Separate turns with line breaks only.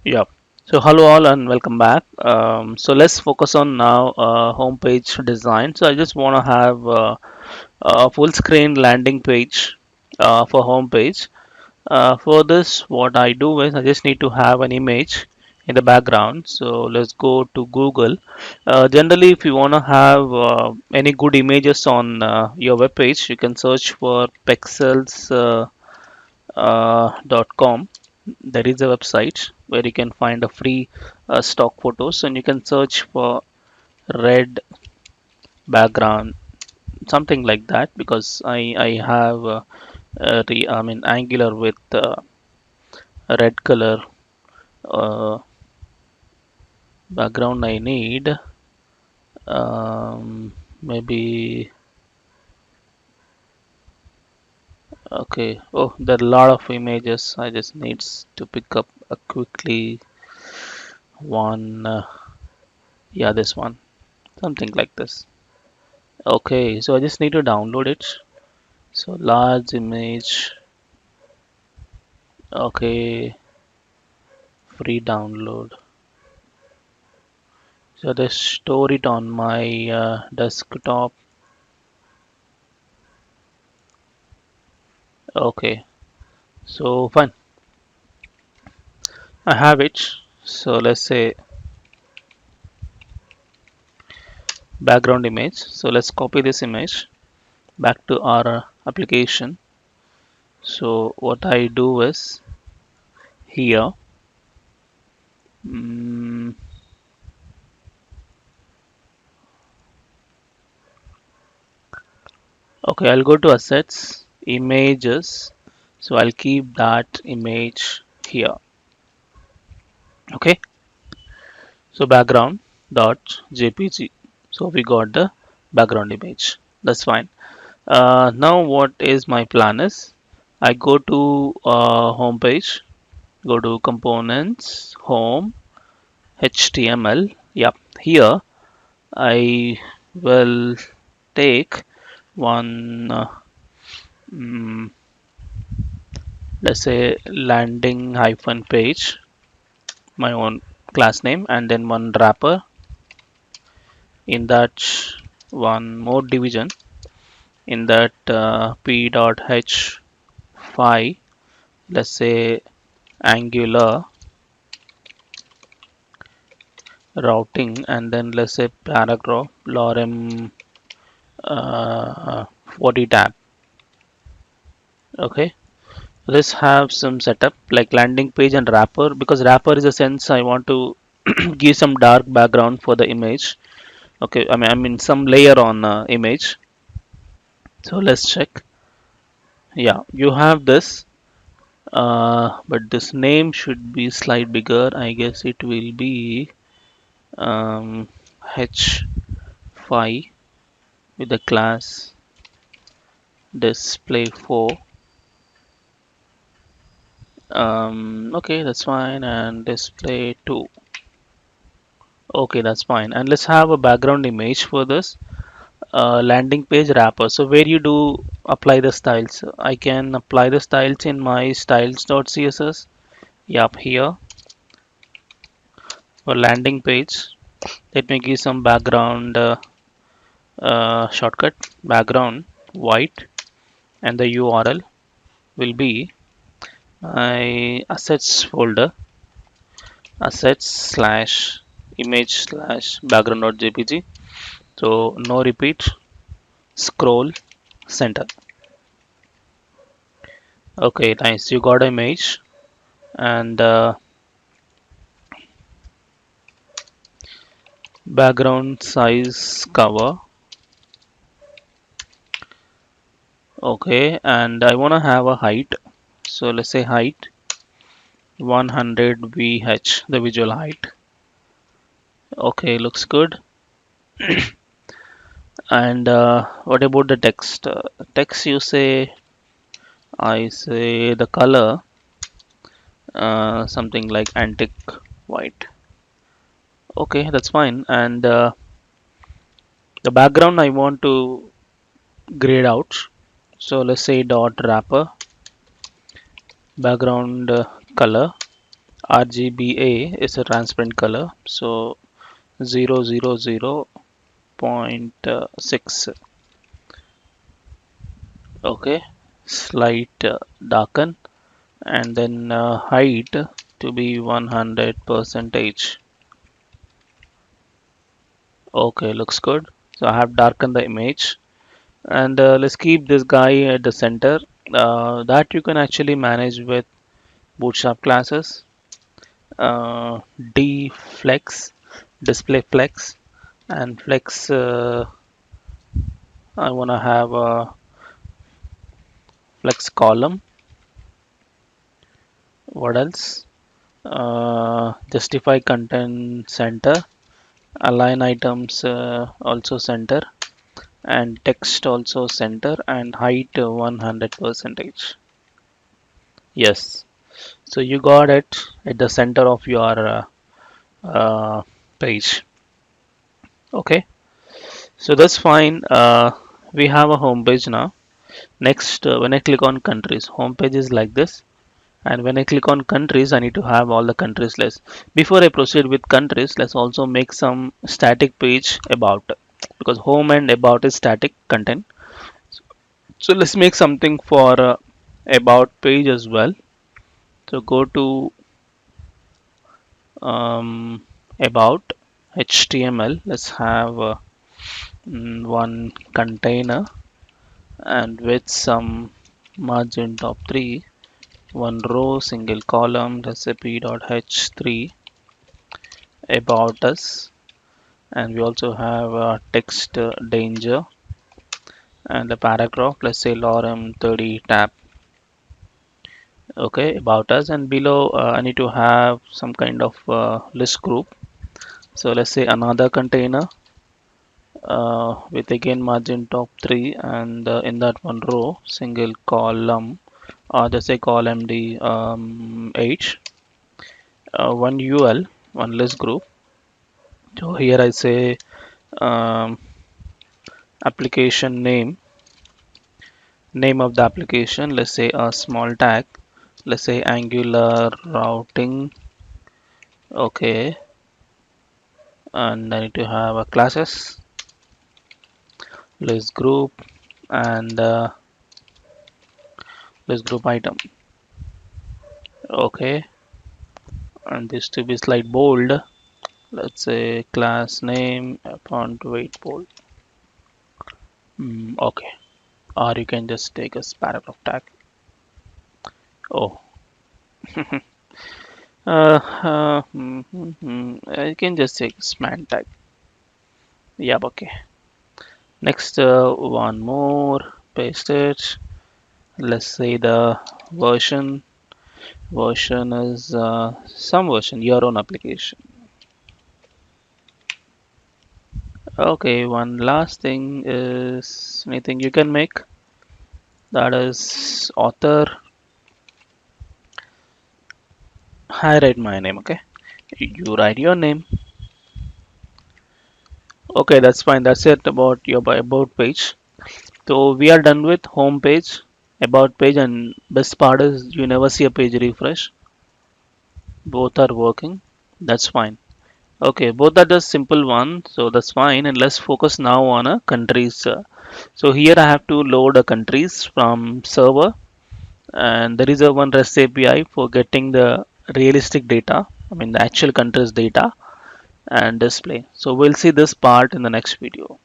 Yeah. So hello all and welcome back. So let's focus on now homepage design. So I just want to have a full screen landing page for homepage. For this, what I do is I just need to have an image in the background. So let's go to Google. Generally, if you want to have any good images on your web page, you can search for pexels.com. There is a website where you can find a free stock photos, and you can search for red background, something like that, because I have I mean Angular with red color background. I need maybe. Okay. Oh, there are a lot of images. I just needs to pick up a quickly one. Yeah, this one, something like this. Okay, so I just need to download it. So large image. Okay, free download. So just store it on my desktop. Okay, so fine. I have it. So let's say background image. So let's copy this image back to our application. So what I do is here. mm, okay, I'll go to assets, images. So I'll keep that image here. Okay. So background dot jpg. So we got the background image. That's fine. Now what is my plan is I go to home page, go to components, home, HTML. Yep. Here I will take one, mm, let's say landing hyphen page, my own class name, and then one wrapper. In that one more division, in that p.h phi, let's say angular routing, and then let's say paragraph lorem 40 tab. Okay, let's have some setup like landing page and wrapper, because wrapper is a sense I want to give some dark background for the image. Okay, I mean some layer on image. So let's check. Yeah, you have this. But this name should be slight bigger. I guess it will be h5 with the class display 4. Okay, that's fine. And display 2. Okay, that's fine. And let's have a background image for this landing page wrapper. So where you do apply the styles, I can apply the styles in my styles.css. Yup, here for landing page. Let me give some background shortcut, background white, and the URL will be my assets folder, assets slash image slash background.jpg. So no repeat, scroll center. Okay, nice. You got image, and background size cover. Okay, and I want to have a height. So let's say height 100 VH, the visual height. Okay, looks good. And what about the text? Text, you say, I say the color, something like antique white. Okay, that's fine. And the background I want to grade out. So let's say dot wrapper background color RGBA is a transparent color, so 000.6. Okay, slight darken, and then height to be 100 percentage. Okay, looks good. So I have darkened the image, and let's keep this guy at the center. That you can actually manage with Bootstrap classes. D flex, display flex, and flex. I want to have a flex column. What else? Justify content center, align items also center, and text also center, and height 100 percentage. Yes, so you got it at the center of your page. Okay, so that's fine. We have a home page now. Next, when I click on countries, home page is like this. And when I click on countries, I need to have all the countries list. Before I proceed with countries, let's also make some static page about, because home and about is static content. So let's make something for about page as well. So go to about HTML. Let's have one container, and with some margin top 3, one row, single column, recipe.h3 about us, and we also have a text danger and a paragraph. Let's say lorem 30 tab. Okay, about us, and below I need to have some kind of list group. So let's say another container with again margin top 3, and in that one row, single column, or just say column d h, one UL, one list group. So here I say um, application name of the application. Let's say a small tag. Let's say Angular routing. Okay, and I need to have a classes, list group, and list group item. Okay, and this to be slight bold. Let's say class name font weight bold. Okay, or you can just take a paragraph tag. Oh, I can just take span tag. Yep, okay. Next, one more, paste it. Let's say the version is some version, your own application. Okay, one last thing is anything you can make. That is author. I write my name, okay? You write your name. Okay, that's fine. That's it about your about page. So we are done with home page, about page, and best part is you never see a page refresh. Both are working. That's fine. Okay, both are the simple one, so that's fine. And let's focus now on a countries. So here I have to load a countries from server, and there is a one REST API for getting the realistic data. I mean the actual countries data and display. So we'll see this part in the next video.